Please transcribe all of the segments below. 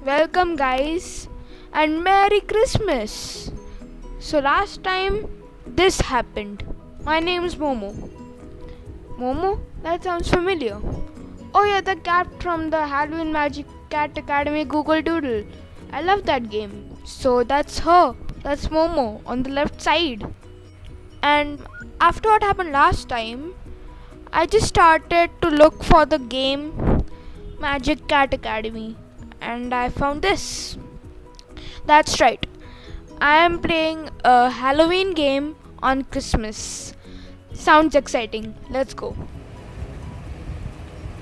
Welcome, guys, and Merry Christmas. So, last time this happened. My name is Momo. Momo? That sounds familiar. Oh, yeah, the cat from the Halloween Magic Cat Academy Google Doodle. I love that game. So, that's her. That's Momo on the left side. And after what happened last time, I just started to look for the game Magic Cat Academy and I found this. That's right. I am playing a Halloween game on Christmas. Sounds exciting. Let's go.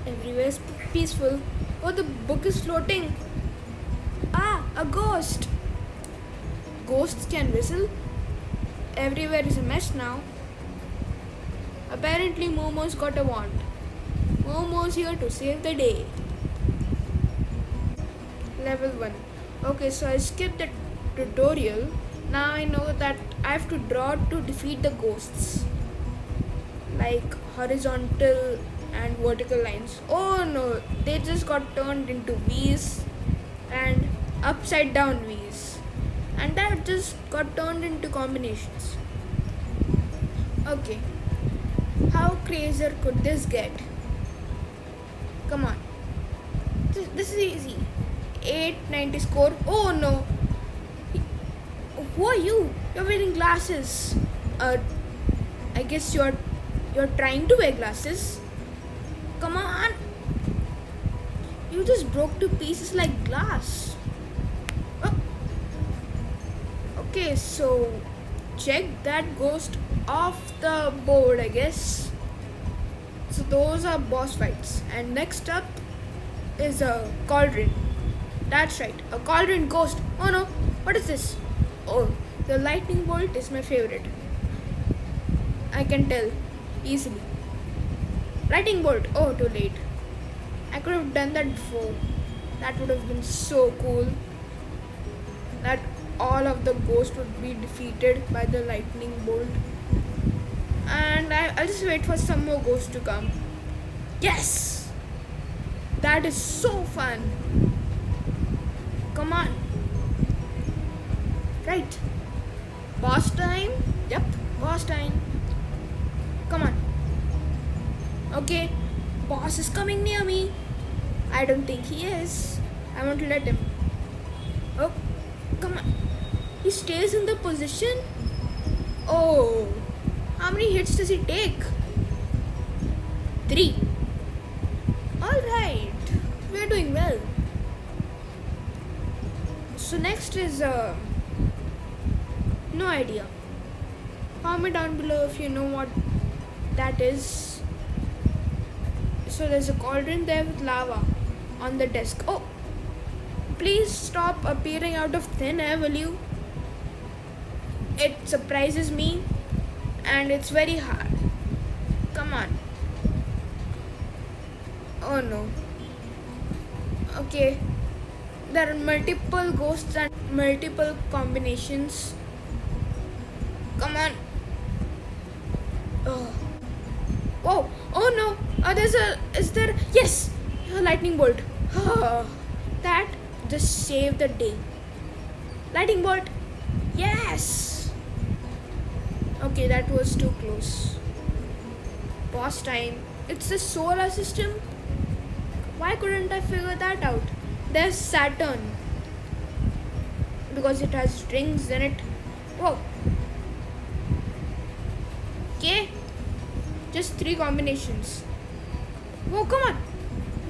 Everywhere is peaceful. Oh, the book is floating. Ah, a ghost. Ghosts can whistle. Everywhere is a mess now. Apparently, Momo's got a wand. Momo's here to save the day. Level 1. Okay, so I skipped the tutorial. Now I know that I have to draw to defeat the ghosts. Like horizontal and vertical lines. Oh no, they just got turned into V's and upside down V's. And that just got turned into combinations. Okay, how crazier could this get? Come on. This is easy. 890 score. Oh no. Who are you? You're wearing glasses. I guess you're trying to wear glasses. Come on. You just broke to pieces like glass. Oh. Okay, so check that ghost off the board, I guess. So those are boss fights. And next up is a cauldron. That's right, a cauldron ghost. Oh no, what is this? Oh, the lightning bolt is my favorite. I can tell easily. Lightning bolt, oh, too late. I could have done that before. That would have been so cool. That all of the ghosts would be defeated by the lightning bolt. And I'll just wait for some more ghosts to come. Yes! That is so fun. Come on. Right. Boss time? Yep, boss time. Come on. Okay, boss is coming near me. I don't think he is. I want to let him. Oh, come on. He stays in the position. Oh, how many hits does he take? 3. Alright, we're doing well. So next is no idea. Comment down below if you know what that is. So there's a cauldron there with lava on the desk. Oh, please stop appearing out of thin air, will you? It surprises me and it's very hard. Come on. Oh no. Okay. There are multiple ghosts and multiple combinations. Come on. Oh. Whoa. Oh no. Yes. A lightning bolt. That just saved the day. Lightning bolt. Yes. Okay, that was too close. Boss time. It's the solar system. Why couldn't I figure that out? There's Saturn. Because it has rings in it. Whoa. Okay. Just 3 combinations. Whoa, come on.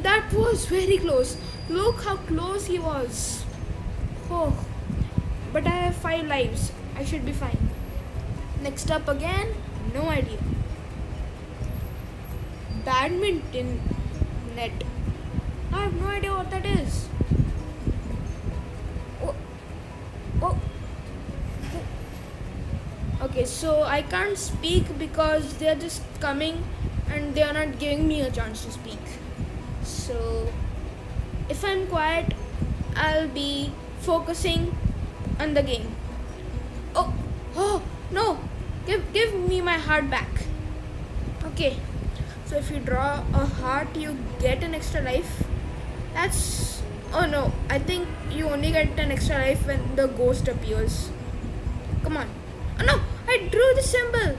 That was very close. Look how close he was. Oh. But I have 5 lives. I should be fine. Next up again. No idea. Badminton net. I have no idea what that is. Oh. Okay, so I can't speak because they are just coming and they are not giving me a chance to speak. So if I'm quiet, I'll be focusing on the game. Oh no! Give me my heart back. Okay. So if you draw a heart, you get an extra life. That's Oh no, I think you only get an extra life when the ghost appears. Come on. Oh no, I drew the symbol.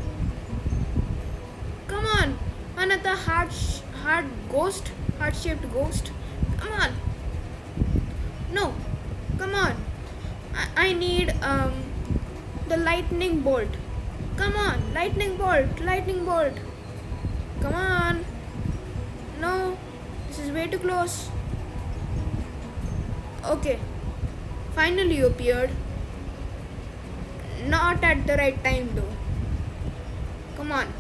Come on. Another heart shaped ghost. Come on. No, come on. I need the lightning bolt. Come on, lightning bolt. Come on. No, this is way too close. Okay, finally you appeared. Not at the right time though. Come on.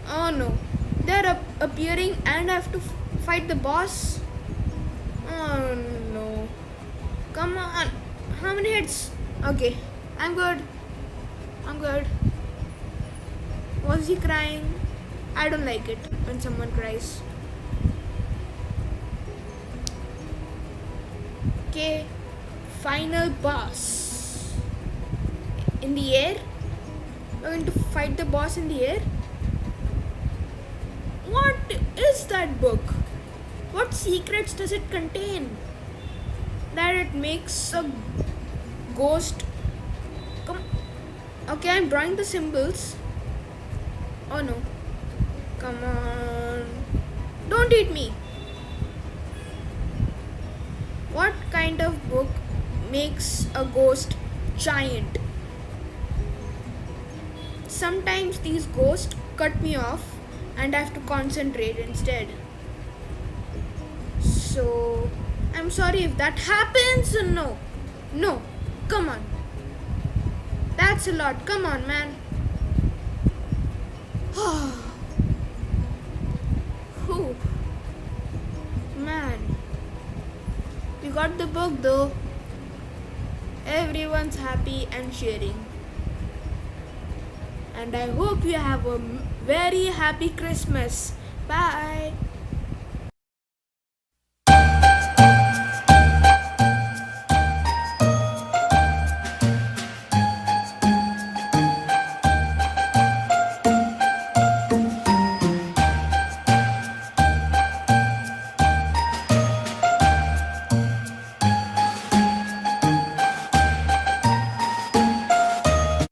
Oh no, they're appearing and I have to fight the boss. Oh no. Come on. How many hits? Okay, I'm good. I'm good. Was he crying? I don't like it when someone cries. Okay, final boss. In the air? We're going to fight the boss in the air? What is that book? What secrets does it contain? That it makes a ghost come. Okay, I'm drawing the symbols. Oh no. Come on. Don't eat me. What kind of book makes a ghost giant? Sometimes these ghosts cut me off and I have to concentrate instead. So, I'm sorry if that happens. No. No. Come on. That's a lot. Come on, man. Whew. Man. You got the book though. Everyone's happy and cheering. And I hope you have a very happy Christmas. Bye.